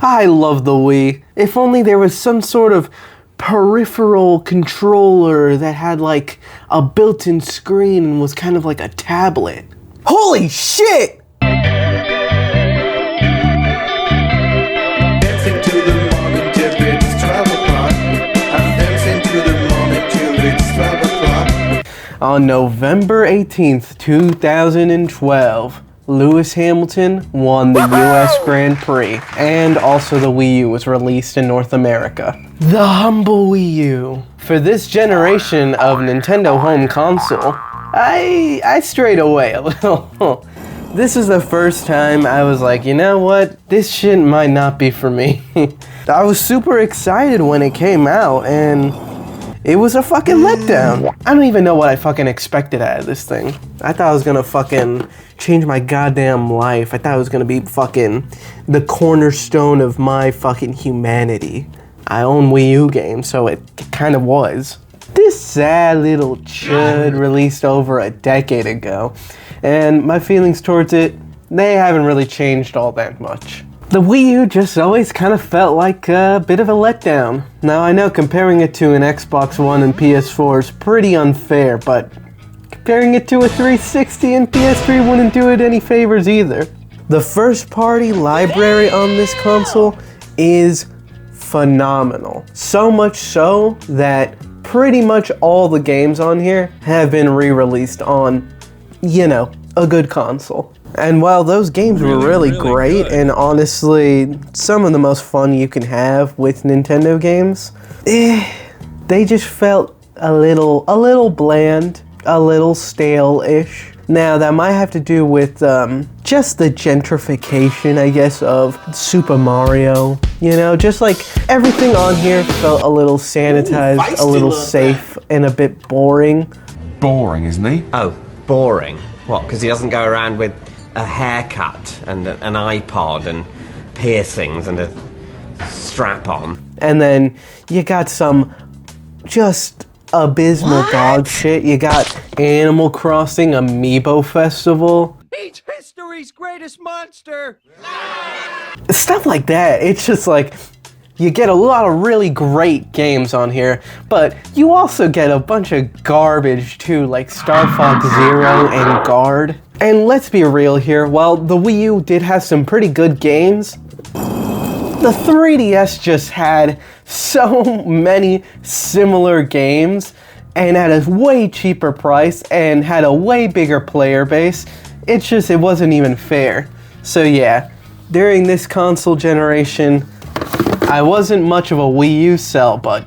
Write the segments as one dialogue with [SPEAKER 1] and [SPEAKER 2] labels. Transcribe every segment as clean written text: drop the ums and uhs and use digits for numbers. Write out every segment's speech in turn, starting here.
[SPEAKER 1] I love the Wii. If only there was some sort of peripheral controller that had like a built-in screen and was kind of like a tablet. Holy shit!
[SPEAKER 2] Dancing to the moment till it's 12 o'clock. I'm dancing to the moment till it's 12 o'clock.
[SPEAKER 1] On November 18th, 2012, Lewis Hamilton won the US Grand Prix, and also the Wii U was released in North America. The Humble Wii U. For this generation of Nintendo home console, I strayed away a little. This is the first time I was like, you know what? This shit might not be for me. I was super excited when it came out, and it was a fucking letdown. I don't even know what I fucking expected out of this thing. I thought I was gonna fucking change my goddamn life. I thought it was gonna be fucking the cornerstone of my fucking humanity. I own Wii U games, so it kind of was. This sad little chud released over a decade ago, and my feelings towards it, they haven't really changed all that much. The Wii U just always kind of felt like a bit of a letdown. Now I know comparing it to an Xbox One and PS4 is pretty unfair, but comparing it to a 360 and PS3 wouldn't do it any favors either. The first party library on this console is phenomenal. So much so that pretty much all the games on here have been re-released on, you know, a good console. And while those games were really great, good, and honestly, some of the most fun you can have with Nintendo games, they just felt a little bland, a little stale-ish. Now, that might have to do with just the gentrification, I guess, of Super Mario. You know, just like everything on here felt a little sanitized, a little safe, and a bit boring.
[SPEAKER 3] Boring, isn't he?
[SPEAKER 4] Oh, boring. What, because he doesn't go around with a haircut and an iPod and piercings and a strap-on.
[SPEAKER 1] And then you got some just abysmal dog shit. You got Animal Crossing Amiibo Festival.
[SPEAKER 5] Each history's greatest monster!
[SPEAKER 1] Stuff like that. It's just like, you get a lot of really great games on here, but you also get a bunch of garbage too, like Star Fox Zero and Guard. And let's be real here, while the Wii U did have some pretty good games, the 3DS just had so many similar games and at a way cheaper price and had a way bigger player base. It wasn't even fair. So yeah, during this console generation, I wasn't much of a Wii U sell, but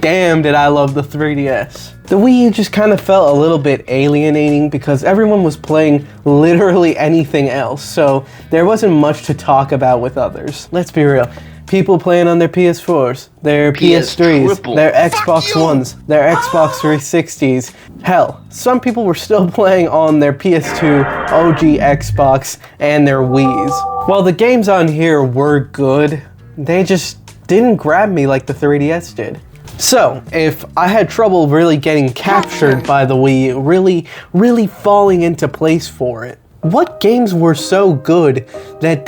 [SPEAKER 1] damn did I love the 3DS. The Wii U just kind of felt a little bit alienating because everyone was playing literally anything else, so there wasn't much to talk about with others. Let's be real. People playing on their PS4s, their PS3s, their Xbox Ones, their Xbox 360s. Hell, some people were still playing on their PS2, OG Xbox, and their Wiis. While the games on here were good, they just didn't grab me like the 3DS did. So, if I had trouble really getting captured by the Wii U, really falling into place for it, what games were so good that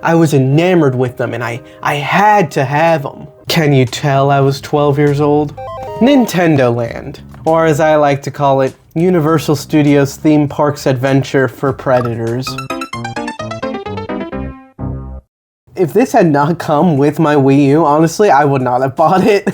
[SPEAKER 1] I was enamored with them and I had to have them? Can you tell I was 12 years old? Nintendo Land, or as I like to call it, Universal Studios Theme Parks Adventure for Predators. If this had not come with my Wii U, honestly, I would not have bought it.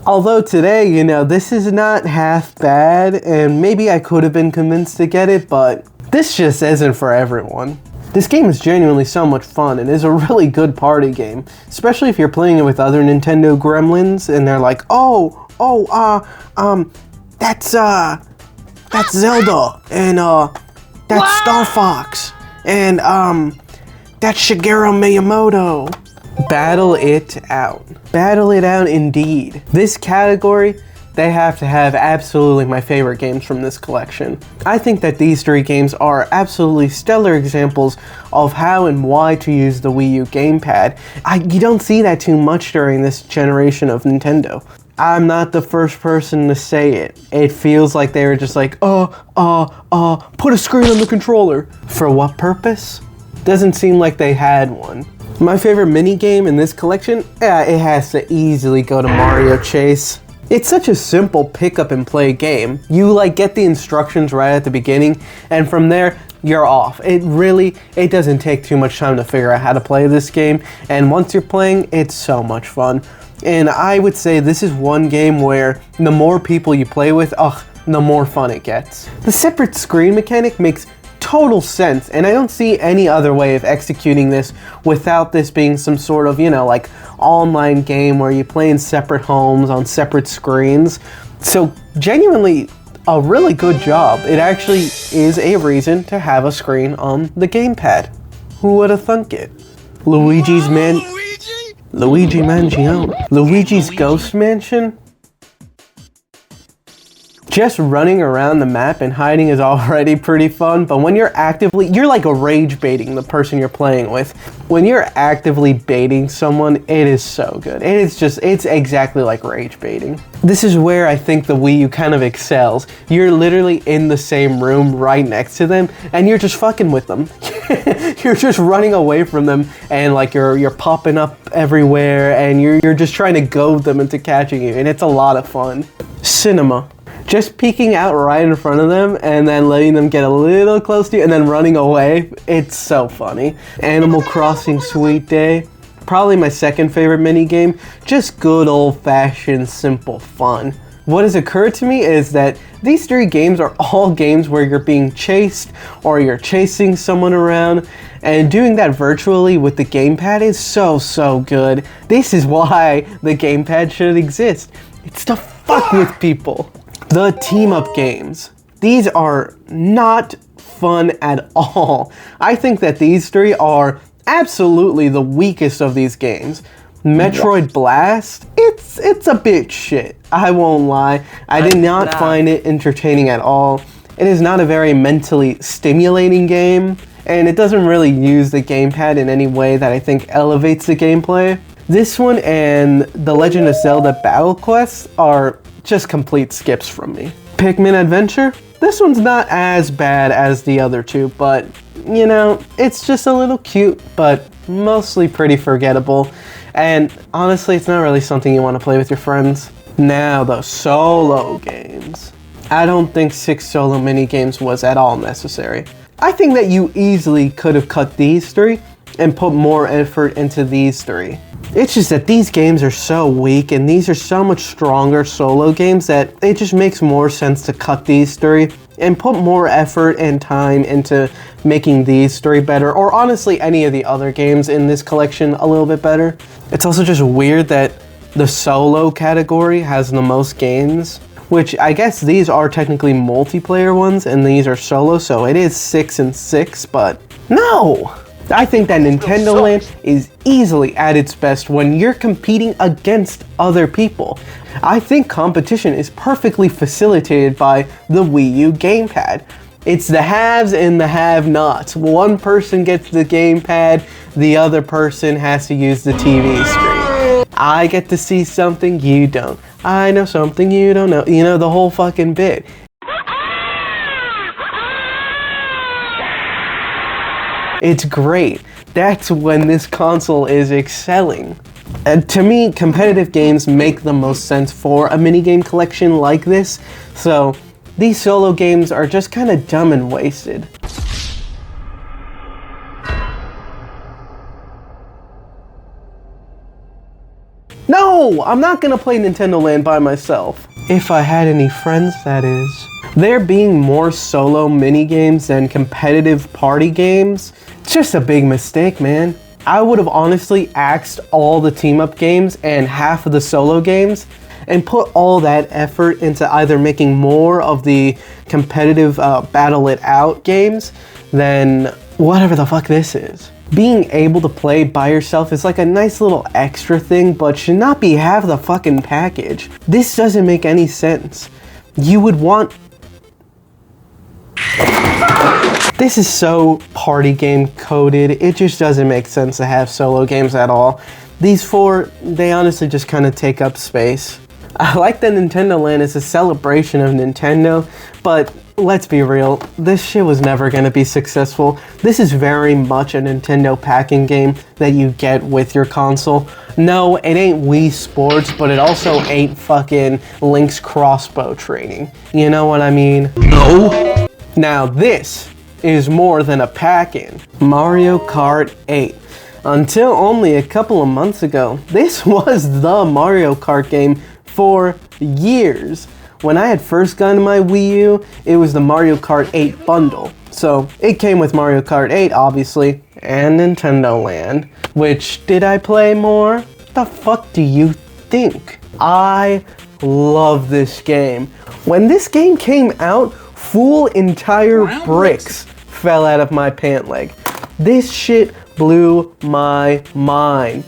[SPEAKER 1] Although today, you know, this is not half bad, and maybe I could have been convinced to get it, but this just isn't for everyone. This game is genuinely so much fun and is a really good party game, especially if you're playing it with other Nintendo gremlins and they're like, that's Zelda, and that's Star Fox, and that's Shigeru Miyamoto. Battle it out. Battle it out indeed. This category, they have to have absolutely my favorite games from this collection. I think that these three games are absolutely stellar examples of how and why to use the Wii U gamepad. You don't see that too much during this generation of Nintendo. I'm not the first person to say it. It feels like they were just like, put a screen on the controller. For what purpose? Doesn't seem like they had one. My favorite mini game in this collection, it has to easily go to Mario Chase. It's such a simple pick up and play game. You like get the instructions right at the beginning, and from there, you're off. It doesn't take too much time to figure out how to play this game, and once you're playing, it's so much fun. And I would say this is one game where the more people you play with, the more fun it gets. The separate screen mechanic makes total sense, and I don't see any other way of executing this without this being some sort of, like online game where you play in separate homes on separate screens. So genuinely a really good job. It actually is a reason to have a screen on the gamepad. Who would have thunk it? Luigi Mansion. Luigi's Ghost Mansion? Just running around the map and hiding is already pretty fun, but when you're like a rage baiting the person you're playing with. When you're actively baiting someone, it is so good. It's exactly like rage baiting. This is where I think the Wii U kind of excels. You're literally in the same room right next to them, and you're just fucking with them. You're just running away from them, and like you're popping up everywhere, and you're just trying to goad them into catching you, and it's a lot of fun. Cinema. Just peeking out right in front of them and then letting them get a little close to you and then running away. It's so funny. Animal Crossing Sweet Day. Probably my second favorite mini game. Just good old-fashioned simple fun. What has occurred to me is that these three games are all games where you're being chased or you're chasing someone around, and doing that virtually with the gamepad is so good. This is why the gamepad should exist. It's to fuck with people. The team-up games. These are not fun at all. I think that these three are absolutely the weakest of these games. Metroid Blast, it's a bit shit. I won't lie. I did not find it entertaining at all. It is not a very mentally stimulating game, and it doesn't really use the gamepad in any way that I think elevates the gameplay. This one and The Legend of Zelda Battle Quest are just complete skips from me. Pikmin Adventure? This one's not as bad as the other two, but, it's just a little cute, but mostly pretty forgettable. And honestly, it's not really something you want to play with your friends. Now, the solo games. I don't think 6 solo mini games was at all necessary. I think that you easily could have cut these three and put more effort into these three. It's just that these games are so weak and these are so much stronger solo games that it just makes more sense to cut these three and put more effort and time into making these three better, or honestly any of the other games in this collection a little bit better. It's also just weird that the solo category has the most games, which I guess these are technically multiplayer ones and these are solo, so it is 6 and 6, but no! I think that Nintendo Land is easily at its best when you're competing against other people. I think competition is perfectly facilitated by the Wii U gamepad. It's the haves and the have-nots. One person gets the gamepad, the other person has to use the TV screen. I get to see something you don't. I know something you don't know. The whole fucking bit. It's great. That's when this console is excelling. To me, competitive games make the most sense for a minigame collection like this, so these solo games are just kind of dumb and wasted. No! I'm not gonna play Nintendo Land by myself. If I had any friends, that is. There being more solo minigames than competitive party games, it's just a big mistake, man. I would have honestly axed all the team-up games and half of the solo games and put all that effort into either making more of the competitive battle it out games than whatever the fuck this is. Being able to play by yourself is like a nice little extra thing, but should not be half the fucking package. This doesn't make any sense. You would want... This is so party game coded, it just doesn't make sense to have solo games at all. These four, they honestly just kind of take up space. I like that Nintendo Land is a celebration of Nintendo, but let's be real, this shit was never gonna be successful. This is very much a Nintendo packing game that you get with your console. No, it ain't Wii Sports, but it also ain't fucking Link's crossbow training. You know what I mean? No. Now this is more than a pack-in. Mario Kart 8. Until only a couple of months ago, this was the Mario Kart game for years. When I had first gotten my Wii U, it was the Mario Kart 8 bundle. So it came with Mario Kart 8, obviously, and Nintendo Land. Which, did I play more? The fuck do you think? I love this game. When this game came out, full entire bricks fell out of my pant leg. This shit blew my mind.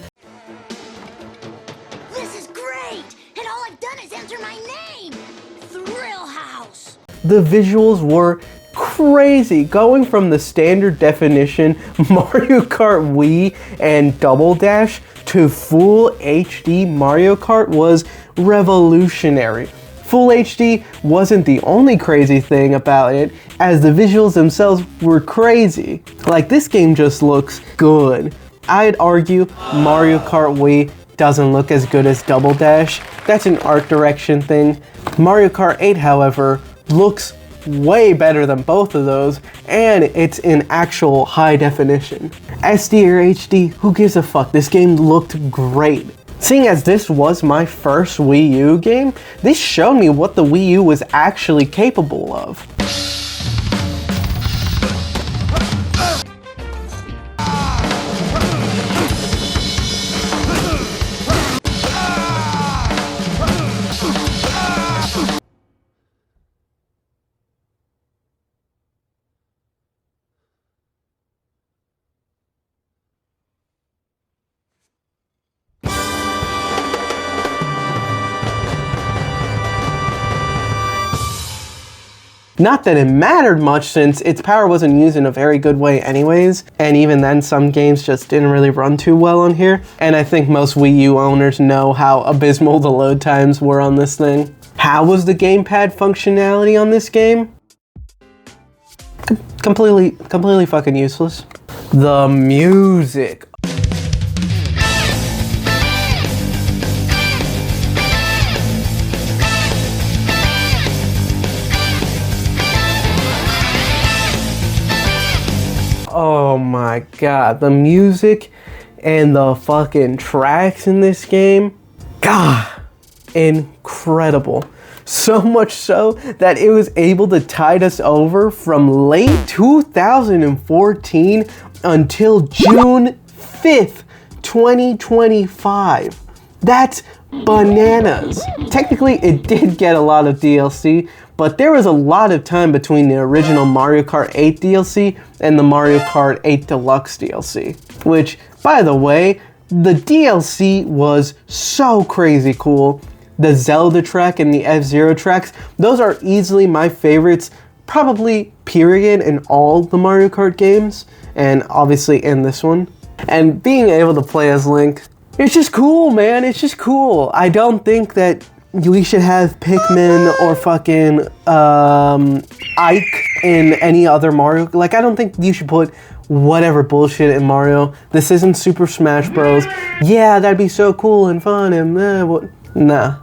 [SPEAKER 3] This is great! And all I've done is enter my name! Thrill House!
[SPEAKER 1] The visuals were crazy. Going from the standard definition Mario Kart Wii and Double Dash to full HD Mario Kart was revolutionary. Full HD wasn't the only crazy thing about it, as the visuals themselves were crazy. Like, this game just looks good. I'd argue Mario Kart Wii doesn't look as good as Double Dash. That's an art direction thing. Mario Kart 8, however, looks way better than both of those, and it's in actual high definition. SD or HD, who gives a fuck? This game looked great. Seeing as this was my first Wii U game, this showed me what the Wii U was actually capable of. Not that it mattered much, since its power wasn't used in a very good way anyways, and even then some games just didn't really run too well on here, and I think most Wii U owners know how abysmal the load times were on this thing. How was the gamepad functionality on this game? Completely fucking useless. The music. Oh my god, the music and the fucking tracks in this game, god, incredible. So much so that it was able to tide us over from late 2014 until June 5th, 2025. That's bananas. Technically, it did get a lot of DLC, but there was a lot of time between the original Mario Kart 8 DLC and the Mario Kart 8 Deluxe DLC. Which, by the way, the DLC was so crazy cool. The Zelda track and the F-Zero tracks, those are easily my favorites, probably period, in all the Mario Kart games, and obviously in this one. And being able to play as Link, it's just cool, man, it's just cool. I don't think that we should have Pikmin or fucking Ike in any other Mario. Like, I don't think you should put whatever bullshit in Mario. This isn't Super Smash Bros. Yeah, that'd be so cool and fun and nah,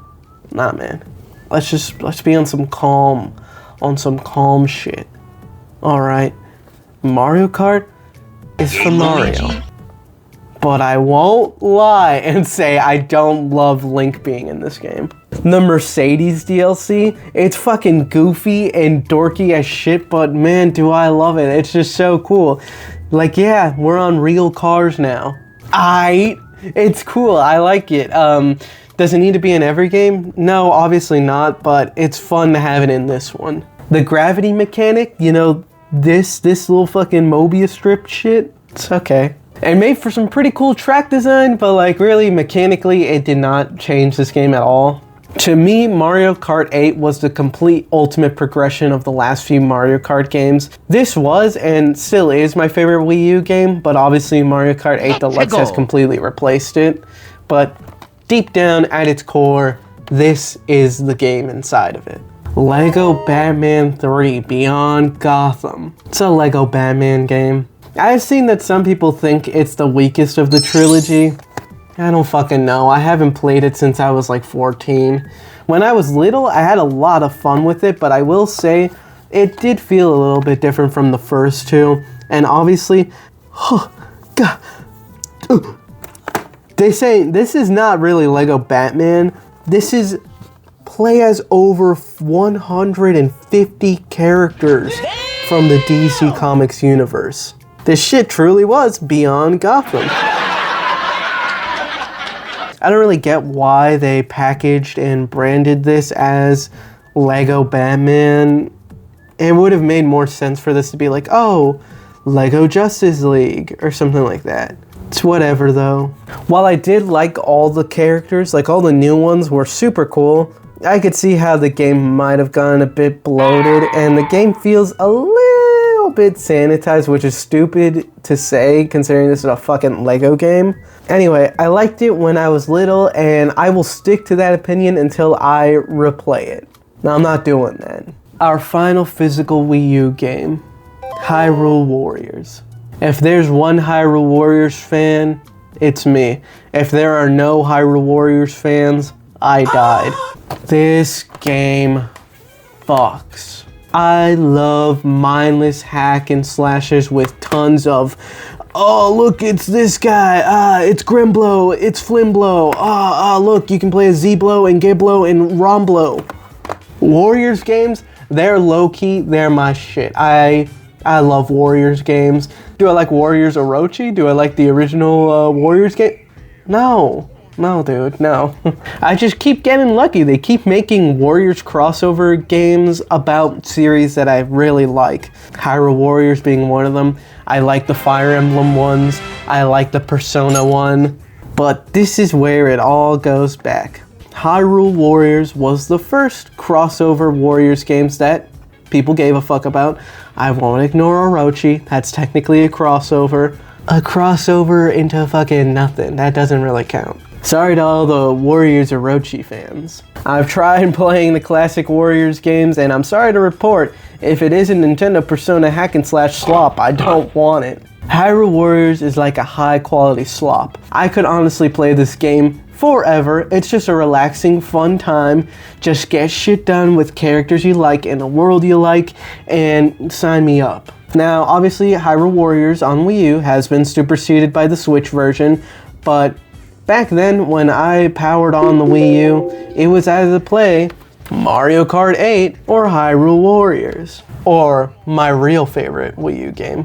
[SPEAKER 1] man. Let's be on some calm shit. All right, Mario Kart is for Mario. But I won't lie and say I don't love Link being in this game. The Mercedes DLC, it's fucking goofy and dorky as shit, but man, do I love it. It's just so cool. Like, yeah, we're on real cars now. It's cool, I like it. Does it need to be in every game? No, obviously not, but it's fun to have it in this one. The gravity mechanic, you know, this little fucking Mobius strip shit, it's okay. And made for some pretty cool track design, but like really mechanically it did not change this game at all. To me, Mario Kart 8 was the complete ultimate progression of the last few Mario Kart games. This was and still is my favorite Wii U game, but obviously Mario Kart 8 Deluxe has completely replaced it. But deep down at its core, this is the game inside of it. Lego Batman 3 Beyond Gotham. It's a Lego Batman game. I've seen that some people think it's the weakest of the trilogy. I don't fucking know. I haven't played it since I was like 14. When I was little, I had a lot of fun with it, but I will say it did feel a little bit different from the first two. And obviously, they say this is not really Lego Batman. This is play as over 150 characters from the DC Comics universe. This shit truly was Beyond Gotham. I don't really get why they packaged and branded this as Lego Batman. It would have made more sense for this to be like, oh, Lego Justice League or something like that. It's whatever though. While I did like all the characters, like all the new ones were super cool, I could see how the game might have gotten a bit bloated, and the game feels a little bit sanitized, which is stupid to say considering this is a fucking Lego game. Anyway, I liked it when I was little, and I will stick to that opinion until I replay it. Now, I'm not doing that. Our final physical Wii U game, Hyrule Warriors. If there's one Hyrule Warriors fan, it's me. If there are no Hyrule Warriors fans, I died. This game fucks. I love mindless hack and slashes with tons of, oh look, it's this guy, it's Grimblow, it's Flimblow, look, you can play as Z-Blow and Giblow and Romblow. Warriors games, they're low-key, they're my shit. I love Warriors games. Do I like Warriors Orochi? Do I like the original Warriors game? No, dude, no. I just keep getting lucky. They keep making Warriors crossover games about series that I really like. Hyrule Warriors being one of them. I like the Fire Emblem ones. I like the Persona one. But this is where it all goes back. Hyrule Warriors was the first crossover Warriors games that people gave a fuck about. I won't ignore Orochi. That's technically a crossover. A crossover into fucking nothing. That doesn't really count. Sorry to all the Warriors Orochi fans. I've tried playing the classic Warriors games, and I'm sorry to report, if it isn't Nintendo Persona hack and slash slop, I don't want it. Hyrule Warriors is like a high quality slop. I could honestly play this game forever. It's just a relaxing, fun time. Just get shit done with characters you like in a world you like, and sign me up. Now, obviously, Hyrule Warriors on Wii U has been superseded by the Switch version, but back then, when I powered on the Wii U, it was either to play Mario Kart 8 or Hyrule Warriors. Or my real favorite Wii U game,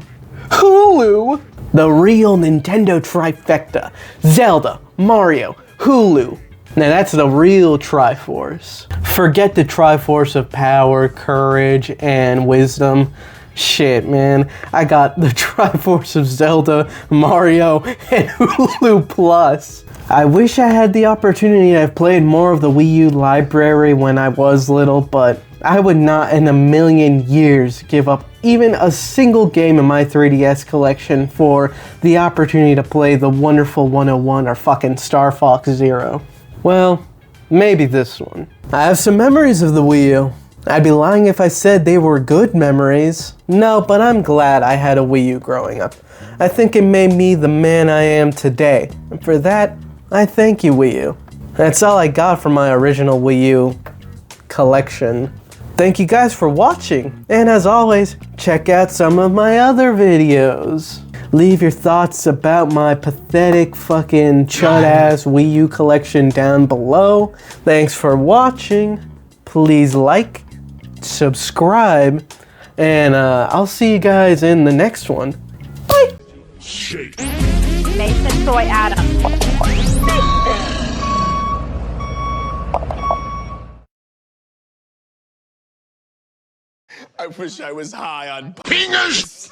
[SPEAKER 1] Hulu! The real Nintendo trifecta. Zelda, Mario, Hulu. Now that's the real Triforce. Forget the Triforce of power, courage, and wisdom. Shit, man. I got the Triforce of Zelda, Mario, and Hulu Plus. I wish I had the opportunity to have played more of the Wii U library when I was little, but I would not in a million years give up even a single game in my 3DS collection for the opportunity to play the wonderful 101 or fucking Star Fox Zero. Well, maybe this one. I have some memories of the Wii U. I'd be lying if I said they were good memories. No, but I'm glad I had a Wii U growing up. I think it made me the man I am today. And for that, I thank you, Wii U. That's all I got from my original Wii U collection. Thank you guys for watching. And as always, check out some of my other videos. Leave your thoughts about my pathetic fucking chud-ass Wii U collection down below. Thanks for watching. Please like, subscribe, and I'll see you guys in the next one. Bye!
[SPEAKER 6] Nathan Soy Adam.
[SPEAKER 7] I wish I was high on pingers.